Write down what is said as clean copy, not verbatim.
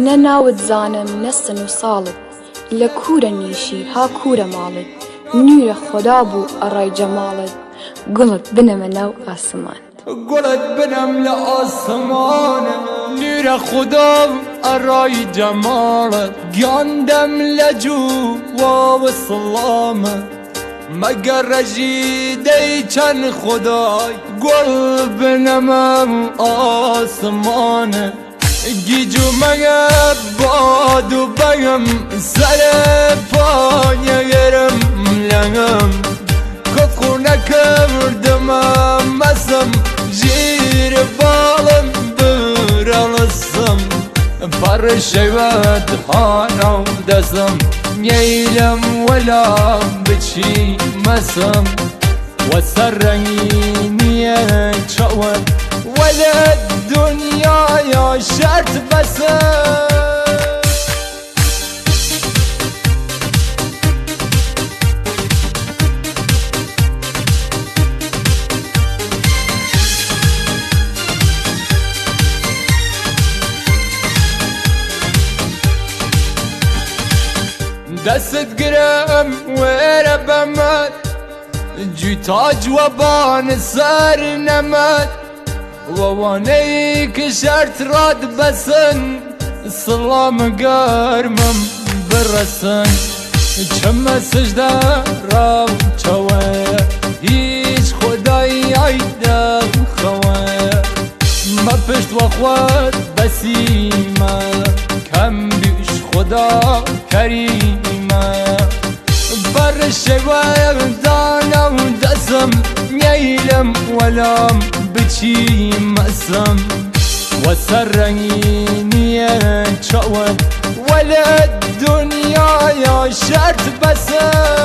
نەناوت زانم نەسن و ساڵت لە کوورە نیشی ها کوورە ماڵت نورە خۆدا بوو ئەڕای جەماڵت گوڵت بنەمە ناو ئاسمان گوڵت بنەم لە ئاسمانە نورە خۆدا بوو ئەڕای جەماڵت گیاندەم لە جوواوە سڵامە مەگەر ڕەژی دەیچەند خۆدای گوڵ بنەمە ئاسمانە گیجومەگە باد و بەگم سەرە پایەگەرم لەگەم کۆکو نەکردمە مەسم ژیرە باڵم برەڵسم پەڕشەوەت هانە و دەسم میەیلم وەلام بچی مەسم وەسەر ڕەنگینیە چاوت وەلە دنیایا شەرت بەسم دەست گرم وێرە بەمەد جوتاج وەبان سەر نەمەد وەوانەی کە شەرت ڕات بەسن سڵامە گەرمم بڕەسن چەمە سژدە ڕاوچەوەیە هیچ خۆدایی دەخەوەیە مە پشت وەخوات بەسیمە کەم بیش خۆدا کەریمە بەڕشەوەیە دانە و دەسم میەیلم وەلام بچی مەسم وەسەر ڕەنگینیە چاوت وەلە دنیایا شەرت بەسم